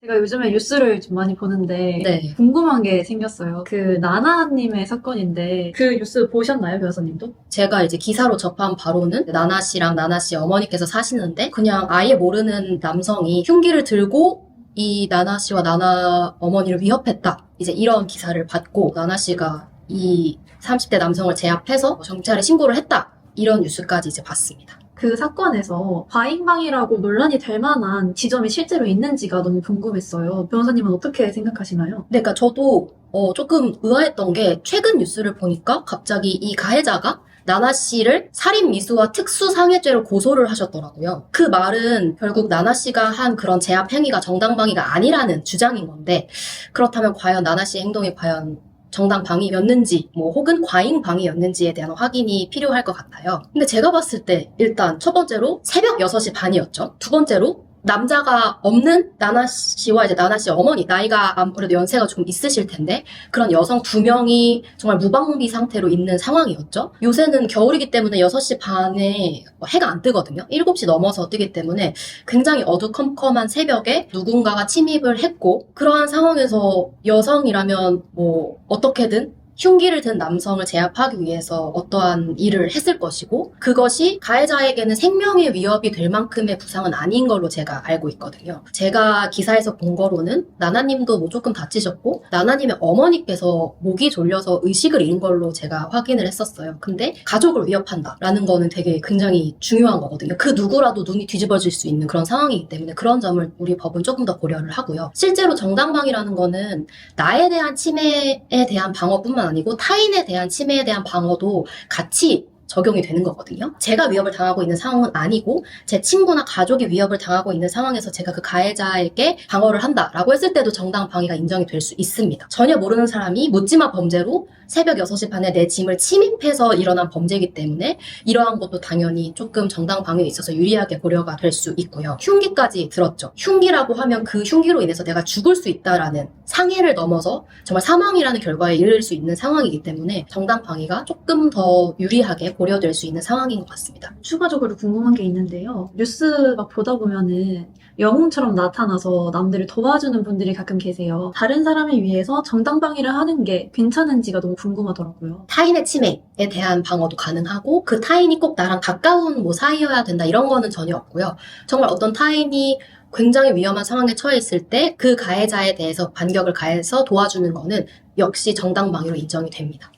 제가 요즘에 뉴스를 좀 많이 보는데 네. 궁금한 게 생겼어요. 그 나나님의 사건인데 그 뉴스 보셨나요, 변호사님도? 제가 이제 기사로 접한 바로는 나나 씨랑 나나 씨 어머니께서 사시는데 그냥 아예 모르는 남성이 흉기를 들고 이 나나 씨와 나나 어머니를 위협했다. 이제 이런 기사를 받고 나나 씨가 이 30대 남성을 제압해서 경찰에 신고를 했다. 이런 뉴스까지 이제 봤습니다. 그 사건에서 과잉방위라고 논란이 될 만한 지점이 실제로 있는지가 너무 궁금했어요. 변호사님은 어떻게 생각하시나요? 네, 그러니까 저도 조금 의아했던 게 최근 뉴스를 보니까 갑자기 이 가해자가 나나 씨를 살인 미수와 특수상해죄로 고소를 하셨더라고요. 그 말은 결국 나나 씨가 한 그런 제압 행위가 정당방위가 아니라는 주장인 건데 그렇다면 과연 나나 씨의 행동이 과연 정당방위였는지 뭐 혹은 과잉방위였는지에 대한 확인이 필요할 것 같아요. 근데 제가 봤을 때 일단 첫 번째로 새벽 6시 반이었죠. 두 번째로 남자가 없는 나나 씨와 이제 나나 씨 어머니, 나이가 아무래도 연세가 조금 있으실 텐데 그런 여성 두 명이 정말 무방비 상태로 있는 상황이었죠. 요새는 겨울이기 때문에 6시 반에 해가 안 뜨거든요. 7시 넘어서 뜨기 때문에 굉장히 어두컴컴한 새벽에 누군가가 침입을 했고 그러한 상황에서 여성이라면 뭐 어떻게든 흉기를 든 남성을 제압하기 위해서 어떠한 일을 했을 것이고 그것이 가해자에게는 생명의 위협이 될 만큼의 부상은 아닌 걸로 제가 알고 있거든요. 제가 기사에서 본 거로는 나나님도 뭐 조금 다치셨고 나나님의 어머니께서 목이 졸려서 의식을 잃은 걸로 제가 확인을 했었어요. 근데 가족을 위협한다라는 거는 되게 굉장히 중요한 거거든요. 그 누구라도 눈이 뒤집어질 수 있는 그런 상황이기 때문에 그런 점을 우리 법은 조금 더 고려를 하고요. 실제로 정당방위라는 거는 나에 대한 침해에 대한 방어뿐만 아니고 타인에 대한 침해에 대한 방어도 같이 적용이 되는 거거든요. 제가 위협을 당하고 있는 상황은 아니고 제 친구나 가족이 위협을 당하고 있는 상황에서 제가 그 가해자에게 방어를 한다라고 했을 때도 정당방위가 인정이 될 수 있습니다. 전혀 모르는 사람이 묻지마 범죄로 새벽 6시 반에 내 짐을 침입해서 일어난 범죄이기 때문에 이러한 것도 당연히 조금 정당방위에 있어서 유리하게 고려가 될 수 있고요. 흉기까지 들었죠. 흉기라고 하면 그 흉기로 인해서 내가 죽을 수 있다라는 상해를 넘어서 정말 사망이라는 결과에 이를 수 있는 상황이기 때문에 정당방위가 조금 더 유리하게 고려될 수 있는 상황인 것 같습니다. 추가적으로 궁금한 게 있는데요. 뉴스 막 보다 보면은 영웅처럼 나타나서 남들을 도와주는 분들이 가끔 계세요. 다른 사람을 위해서 정당방위를 하는 게 괜찮은지가 너무 궁금하더라고요. 타인의 침해에 대한 방어도 가능하고 그 타인이 꼭 나랑 가까운 뭐 사이여야 된다 이런 거는 전혀 없고요. 정말 어떤 타인이 굉장히 위험한 상황에 처해 있을 때 그 가해자에 대해서 반격을 가해서 도와주는 거는 역시 정당방위로 인정이 됩니다.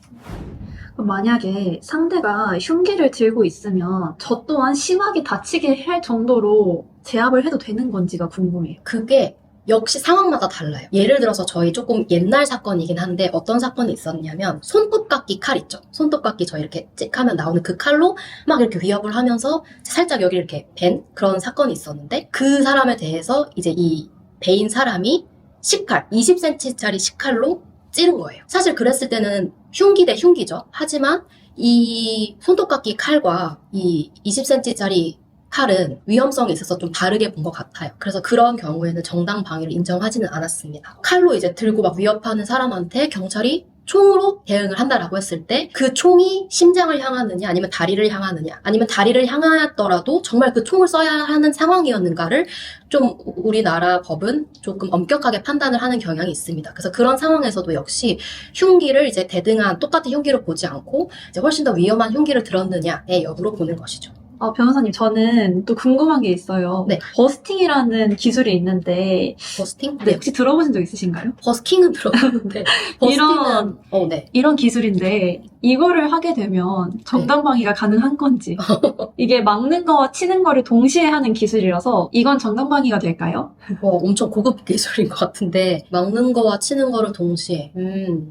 그럼 만약에 상대가 흉기를 들고 있으면 저 또한 심하게 다치게 할 정도로 제압을 해도 되는 건지가 궁금해요. 그게 역시 상황마다 달라요. 예를 들어서 저희 조금 옛날 사건이긴 한데 어떤 사건이 있었냐면 손톱깎이 칼 있죠. 손톱깎이 저희 이렇게 찍 하면 나오는 그 칼로 막 이렇게 위협을 하면서 살짝 여기 이렇게 벤 그런 사건이 있었는데 그 사람에 대해서 이제 이 베인 사람이 식칼, 20cm짜리 식칼로 찌른 거예요. 사실 그랬을 때는 흉기 대 흉기죠. 하지만 이 손톱깎이 칼과 이 20cm짜리 칼은 위험성이 있어서 좀 다르게 본 것 같아요. 그래서 그런 경우에는 정당방위를 인정하지는 않았습니다. 칼로 이제 들고 막 위협하는 사람한테 경찰이 총으로 대응을 한다라고 했을 때 그 총이 심장을 향하느냐 아니면 다리를 향하느냐 아니면 다리를 향하였더라도 정말 그 총을 써야 하는 상황이었는가를 좀 우리나라 법은 조금 엄격하게 판단을 하는 경향이 있습니다. 그래서 그런 상황에서도 역시 흉기를 이제 대등한 똑같은 흉기로 보지 않고 이제 훨씬 더 위험한 흉기를 들었느냐의 여부로 보는 것이죠. 변호사님, 저는 또 궁금한 게 있어요. 네. 버스팅이라는 기술이 있는데, 버스팅? 네, 혹시 들어보신 적 있으신가요? 버스킹은 들어봤는데 버스팅은 네. 이런 기술인데, 이거를 하게 되면 정당방위가 가능한 건지. 이게 막는 거와 치는 거를 동시에 하는 기술이라서, 이건 정당방위가 될까요? 엄청 고급 기술인 것 같은데 막는 거와 치는 거를 동시에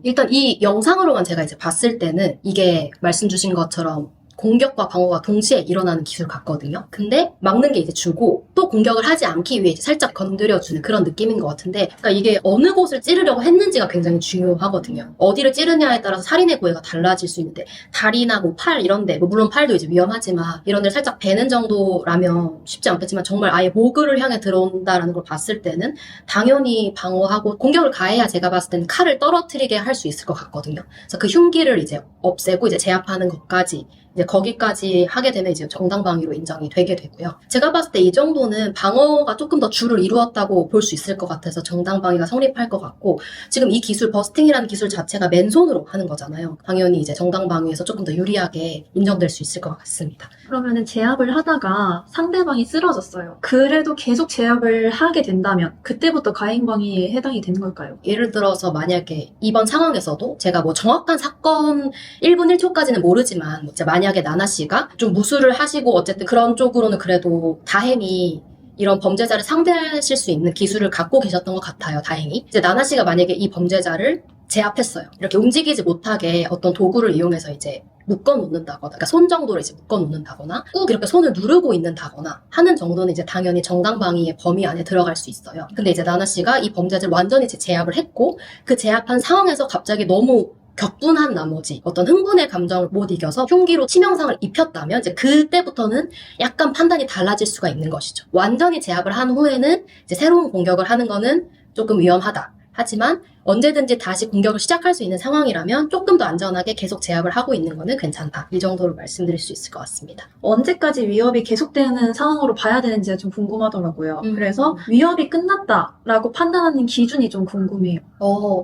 일단 이 영상으로만 제가 이제 봤을 때는 이게 말씀 주신 것처럼 공격과 방어가 동시에 일어나는 기술 같거든요. 근데 막는 게 이제 주고 또 공격을 하지 않기 위해 이제 살짝 건드려주는 그런 느낌인 것 같은데 그러니까 이게 어느 곳을 찌르려고 했는지가 굉장히 중요하거든요. 어디를 찌르냐에 따라서 살인의 고해가 달라질 수 있는데 다리나 뭐 팔 이런 데 물론 팔도 이제 위험하지만 이런 데를 살짝 베는 정도라면 쉽지 않겠지만 정말 아예 목을 향해 들어온다라는 걸 봤을 때는 당연히 방어하고 공격을 가해야 제가 봤을 때는 칼을 떨어뜨리게 할 수 있을 것 같거든요. 그래서 그 흉기를 이제 없애고 이제 제압하는 것까지 이제 거기까지 하게 되면 이제 정당방위로 인정이 되게 되고요. 제가 봤을 때 이 정도는 방어가 조금 더 주를 이루었다고 볼 수 있을 것 같아서 정당방위가 성립할 것 같고, 지금 이 기술, 버스팅이라는 기술 자체가 맨손으로 하는 거잖아요. 당연히 이제 정당방위에서 조금 더 유리하게 인정될 수 있을 것 같습니다. 그러면은 제압을 하다가 상대방이 쓰러졌어요. 그래도 계속 제압을 하게 된다면 그때부터 가행방위에 해당이 되는 걸까요? 예를 들어서 만약에 이번 상황에서도 제가 뭐 정확한 사건 1분 1초까지는 모르지만 뭐 만약에 나나 씨가 좀 무술을 하시고 어쨌든 그런 쪽으로는 그래도 다행히 이런 범죄자를 상대하실 수 있는 기술을 갖고 계셨던 것 같아요. 다행히. 이제 나나 씨가 만약에 이 범죄자를 제압했어요. 이렇게 움직이지 못하게 어떤 도구를 이용해서 이제 묶어놓는다거나, 그러니까 손 정도로 이제 묶어놓는다거나, 꾹 이렇게 손을 누르고 있는다거나 하는 정도는 이제 당연히 정당방위의 범위 안에 들어갈 수 있어요. 근데 이제 나나 씨가 이 범죄자를 완전히 이제 제압을 했고, 그 제압한 상황에서 갑자기 너무 격분한 나머지 어떤 흥분의 감정을 못 이겨서 흉기로 치명상을 입혔다면 이제 그때부터는 약간 판단이 달라질 수가 있는 것이죠. 완전히 제압을 한 후에는 이제 새로운 공격을 하는 거는 조금 위험하다. 하지만 언제든지 다시 공격을 시작할 수 있는 상황이라면 조금 더 안전하게 계속 제압을 하고 있는 거는 괜찮다. 이 정도로 말씀드릴 수 있을 것 같습니다. 언제까지 위협이 계속되는 상황으로 봐야 되는지가 좀 궁금하더라고요. 그래서 위협이 끝났다라고 판단하는 기준이 좀 궁금해요.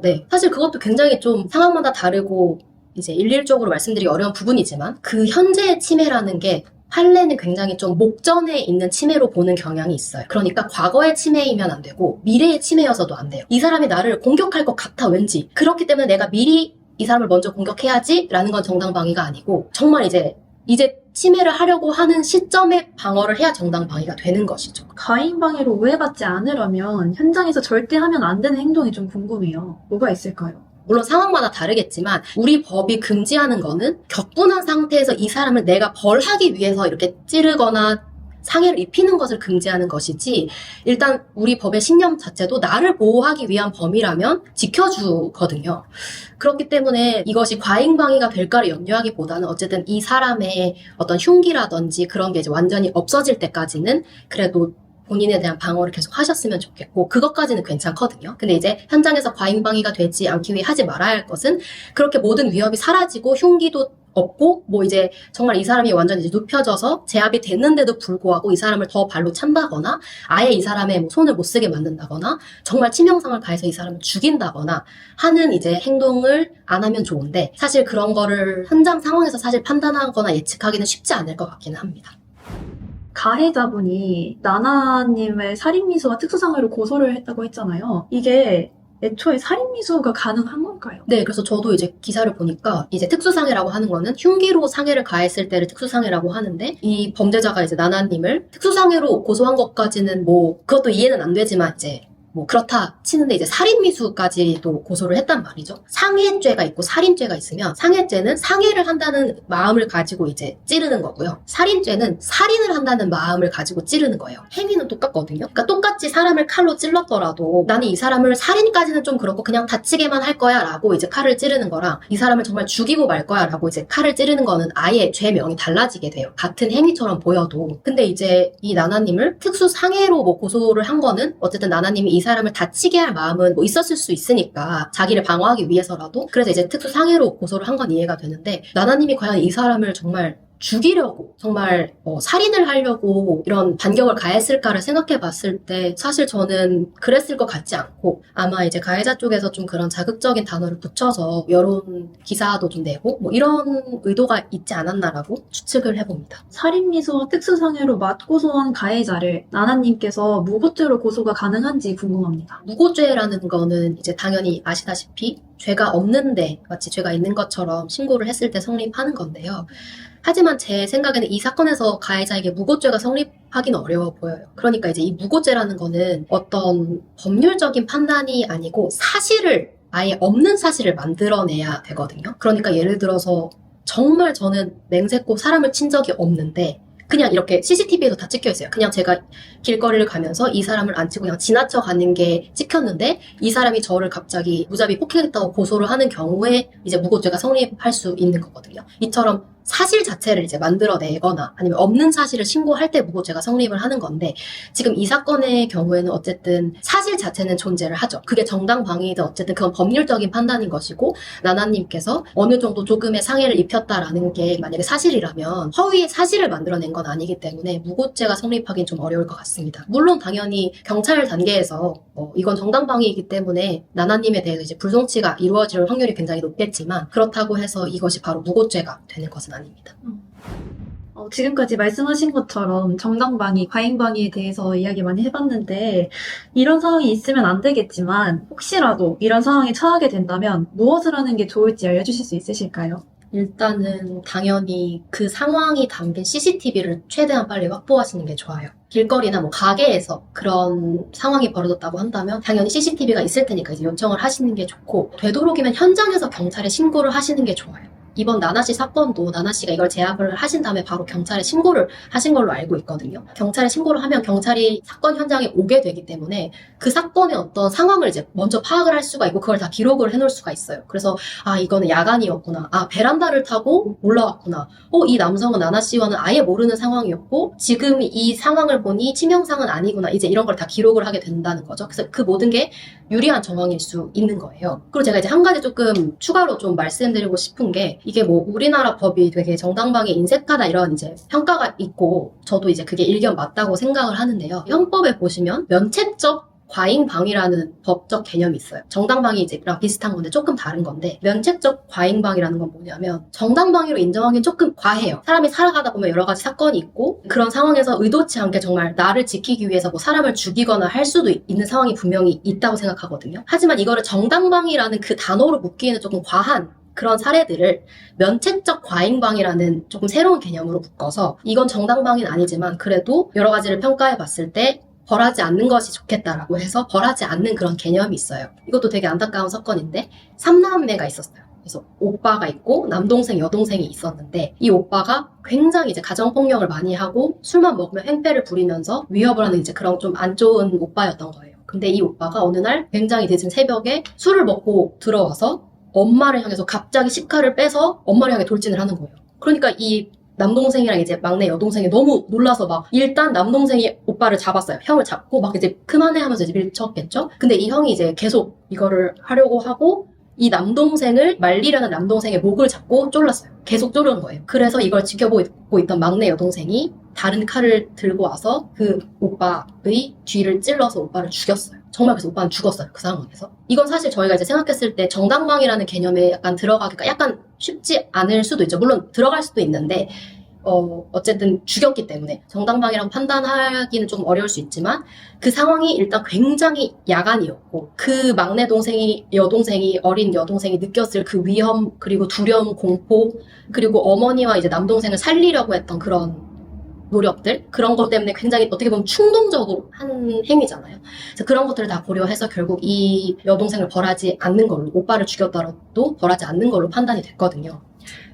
네. 사실 그것도 굉장히 좀 상황마다 다르고 이제 일률적으로 말씀드리기 어려운 부분이지만 그 현재의 침해라는 게 판례는 굉장히 좀 목전에 있는 침해로 보는 경향이 있어요. 그러니까 과거의 침해이면 안 되고 미래의 침해여서도 안 돼요. 이 사람이 나를 공격할 것 같아 왠지. 그렇기 때문에 내가 미리 이 사람을 먼저 공격해야지 라는 건 정당방위가 아니고 정말 이제 침해를 하려고 하는 시점에 방어를 해야 정당방위가 되는 것이죠. 가행방위로 오해받지 않으려면 현장에서 절대 하면 안 되는 행동이 좀 궁금해요. 뭐가 있을까요? 물론 상황마다 다르겠지만 우리 법이 금지하는 거는 격분한 상태에서 이 사람을 내가 벌하기 위해서 이렇게 찌르거나 상해를 입히는 것을 금지하는 것이지, 일단 우리 법의 신념 자체도 나를 보호하기 위한 범위라면 지켜주거든요. 그렇기 때문에 이것이 과잉방위가 될까를 염려하기보다는 어쨌든 이 사람의 어떤 흉기라든지 그런 게 이제 완전히 없어질 때까지는 그래도 본인에 대한 방어를 계속 하셨으면 좋겠고, 그것까지는 괜찮거든요. 근데 이제 현장에서 과잉방위가 되지 않기 위해 하지 말아야 할 것은 그렇게 모든 위협이 사라지고 흉기도 없고 뭐 이제 정말 이 사람이 완전히 이제 눕혀져서 제압이 됐는데도 불구하고 이 사람을 더 발로 찬다거나 아예 이 사람의 뭐 손을 못 쓰게 만든다거나 정말 치명상을 가해서 이 사람을 죽인다거나 하는 이제 행동을 안 하면 좋은데, 사실 그런 거를 현장 상황에서 사실 판단하거나 예측하기는 쉽지 않을 것 같기는 합니다. 가해자분이 나나님을 살인미수와 특수상해로 고소를 했다고 했잖아요. 이게 애초에 살인미수가 가능한 걸까요? 네, 그래서 저도 이제 기사를 보니까 이제 특수상해라고 하는 거는 흉기로 상해를 가했을 때를 특수상해라고 하는데, 이 범죄자가 이제 나나님을 특수상해로 고소한 것까지는 뭐 그것도 이해는 안 되지만 이제 뭐 그렇다 치는데 이제 살인미수까지도 고소를 했단 말이죠. 상해죄가 있고 살인죄가 있으면 상해죄는 상해를 한다는 마음을 가지고 이제 찌르는 거고요. 살인죄는 살인을 한다는 마음을 가지고 찌르는 거예요. 행위는 똑같거든요. 그러니까 똑같이 사람을 칼로 찔렀더라도 나는 이 사람을 살인까지는 좀 그렇고 그냥 다치게만 할 거야 라고 이제 칼을 찌르는 거랑 이 사람을 정말 죽이고 말 거야 라고 이제 칼을 찌르는 거는 아예 죄명이 달라지게 돼요. 같은 행위처럼 보여도. 근데 이제 이 나나님을 특수상해로 뭐 고소를 한 거는 어쨌든 나나님이 이 사람을 다치게 할 마음은 뭐 있었을 수 있으니까 자기를 방어하기 위해서라도, 그래서 이제 특수상해로 고소를 한 건 이해가 되는데, 나나님이 과연 이 사람을 정말 죽이려고 정말 살인을 하려고 이런 반격을 가했을까를 생각해 봤을 때 사실 저는 그랬을 것 같지 않고, 아마 이제 가해자 쪽에서 좀 그런 자극적인 단어를 붙여서 여론 기사도 좀 내고 뭐 이런 의도가 있지 않았나라고 추측을 해봅니다. 살인미수와 특수상해로 맞고소한 가해자를 나나님께서 무고죄로 고소가 가능한지 궁금합니다. 무고죄라는 거는 이제 당연히 아시다시피 죄가 없는데 마치 죄가 있는 것처럼 신고를 했을 때 성립하는 건데요. 하지만 제 생각에는 이 사건에서 가해자에게 무고죄가 성립하기는 어려워 보여요. 그러니까 이제 이 무고죄라는 거는 어떤 법률적인 판단이 아니고 사실을, 아예 없는 사실을 만들어내야 되거든요. 그러니까 예를 들어서 정말 저는 맹세코 사람을 친 적이 없는데 그냥 이렇게 CCTV에도 다 찍혀 있어요. 그냥 제가 길거리를 가면서 이 사람을 안 치고 그냥 지나쳐 가는 게 찍혔는데 이 사람이 저를 갑자기 무자비 폭행했다고 고소를 하는 경우에 이제 무고죄가 성립할 수 있는 거거든요. 이처럼 사실 자체를 이제 만들어내거나 아니면 없는 사실을 신고할 때 무고죄가 성립을 하는 건데 지금 이 사건의 경우에는 어쨌든 사실 자체는 존재를 하죠. 그게 정당방위이든 어쨌든 그건 법률적인 판단인 것이고 나나님께서 어느 정도 조금의 상해를 입혔다라는 게 만약에 사실이라면 허위의 사실을 만들어낸 건 아니기 때문에 무고죄가 성립하기는 좀 어려울 것 같습니다. 물론 당연히 경찰 단계에서 이건 정당방위이기 때문에 나나님에 대해서 이제 불송치가 이루어질 확률이 굉장히 높겠지만 그렇다고 해서 이것이 바로 무고죄가 되는 것은 아닙니다. 지금까지 말씀하신 것처럼 정당방위, 과잉방위에 대해서 이야기 많이 해봤는데 이런 상황이 있으면 안 되겠지만 혹시라도 이런 상황에 처하게 된다면 무엇을 하는 게 좋을지 알려주실 수 있으실까요? 일단은 당연히 그 상황이 담긴 CCTV를 최대한 빨리 확보하시는 게 좋아요. 길거리나 뭐 가게에서 그런 상황이 벌어졌다고 한다면 당연히 CCTV가 있을 테니까 이제 요청을 하시는 게 좋고 되도록이면 현장에서 경찰에 신고를 하시는 게 좋아요. 이번 나나씨 사건도 나나씨가 이걸 제압을 하신 다음에 바로 경찰에 신고를 하신 걸로 알고 있거든요. 경찰에 신고를 하면 경찰이 사건 현장에 오게 되기 때문에 그 사건의 어떤 상황을 이제 먼저 파악을 할 수가 있고 그걸 다 기록을 해놓을 수가 있어요. 그래서 이거는 야간이었구나. 베란다를 타고 올라왔구나. 이 남성은 나나씨와는 아예 모르는 상황이었고 지금 이 상황을 보니 치명상은 아니구나. 이제 이런 걸 다 기록을 하게 된다는 거죠. 그래서 그 모든 게 유리한 정황일 수 있는 거예요. 그리고 제가 이제 한 가지 조금 추가로 좀 말씀드리고 싶은 게 이게 뭐 우리나라 법이 되게 정당방위 인색하다 이런 이제 평가가 있고 저도 이제 그게 일견 맞다고 생각을 하는데요. 형법에 보시면 면책적 과잉방위라는 법적 개념이 있어요. 정당방위랑 비슷한 건데 조금 다른 건데 면책적 과잉방위라는 건 뭐냐면 정당방위로 인정하기엔 조금 과해요. 사람이 살아가다 보면 여러 가지 사건이 있고 그런 상황에서 의도치 않게 정말 나를 지키기 위해서 뭐 사람을 죽이거나 할 수도 있는 상황이 분명히 있다고 생각하거든요. 하지만 이거를 정당방위라는 그 단어로 묶기에는 조금 과한 그런 사례들을 면책적 과잉방위라는 조금 새로운 개념으로 묶어서 이건 정당방위는 아니지만 그래도 여러 가지를 평가해 봤을 때 벌하지 않는 것이 좋겠다라고 해서 벌하지 않는 그런 개념이 있어요. 이것도 되게 안타까운 사건인데 3남매가 있었어요. 그래서 오빠가 있고 남동생, 여동생이 있었는데 이 오빠가 굉장히 이제 가정폭력을 많이 하고 술만 먹으면 횡패를 부리면서 위협을 하는 이제 그런 좀 안 좋은 오빠였던 거예요. 근데 이 오빠가 어느 날 굉장히 늦은 새벽에 술을 먹고 들어와서 엄마를 향해서 갑자기 식칼을 빼서 엄마를 향해 돌진을 하는 거예요. 그러니까 이 남동생이랑 이제 막내 여동생이 너무 놀라서 막 일단 남동생이 오빠를 잡았어요. 형을 잡고 막 이제 그만해 하면서 이제 밀쳤겠죠. 근데 이 형이 이제 계속 이거를 하려고 하고 이 남동생을 말리려는 남동생의 목을 잡고 쫄랐어요. 계속 쫄은 거예요. 그래서 이걸 지켜보고 있던 막내 여동생이 다른 칼을 들고 와서 그 오빠의 뒤를 찔러서 오빠를 죽였어요. 정말 그래서 오빠는 죽었어요. 그 상황에서. 이건 사실 저희가 이제 생각했을 때 정당방위라는 개념에 약간 들어가기가 약간 쉽지 않을 수도 있죠. 물론 들어갈 수도 있는데 어쨌든 죽였기 때문에 정당방위라고 판단하기는 좀 어려울 수 있지만 그 상황이 일단 굉장히 야간이었고 그 막내 동생이 어린 여동생이 느꼈을 그 위험 그리고 두려움 공포 그리고 어머니와 이제 남동생을 살리려고 했던 그런 노력들 그런 것 때문에 굉장히 어떻게 보면 충동적으로 한 행위잖아요. 그래서 그런 것들을 다 고려해서 결국 이 여동생을 벌하지 않는 걸로 오빠를 죽였더라도 벌하지 않는 걸로 판단이 됐거든요.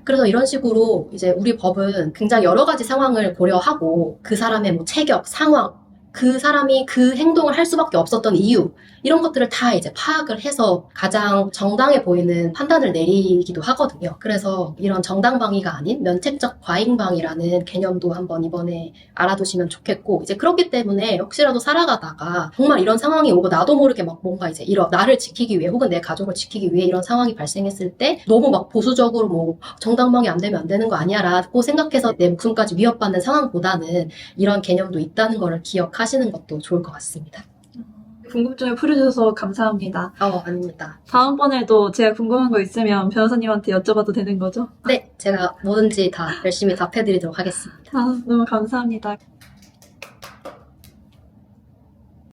그래서 이런 식으로 이제 우리 법은 굉장히 여러 가지 상황을 고려하고 그 사람의 뭐 체격, 상황, 그 사람이 그 행동을 할 수밖에 없었던 이유 이런 것들을 다 이제 파악을 해서 가장 정당해 보이는 판단을 내리기도 하거든요. 그래서 이런 정당방위가 아닌 면책적 과잉방위라는 개념도 한번 이번에 알아두시면 좋겠고 이제 그렇기 때문에 혹시라도 살아가다가 정말 이런 상황이 오고 나도 모르게 막 뭔가 이제 나를 지키기 위해 혹은 내 가족을 지키기 위해 이런 상황이 발생했을 때 너무 막 보수적으로 뭐 정당방위 안 되면 안 되는 거 아니야 라고 생각해서 내 목숨까지 위협받는 상황보다는 이런 개념도 있다는 걸 기억하시는 것도 좋을 것 같습니다. 궁금증을 풀어주셔서 감사합니다. 아닙니다. 다음번에도 제가 궁금한 거 있으면 변호사님한테 여쭤봐도 되는 거죠? 네, 제가 뭐든지 다 열심히 답해드리도록 하겠습니다. 너무 감사합니다.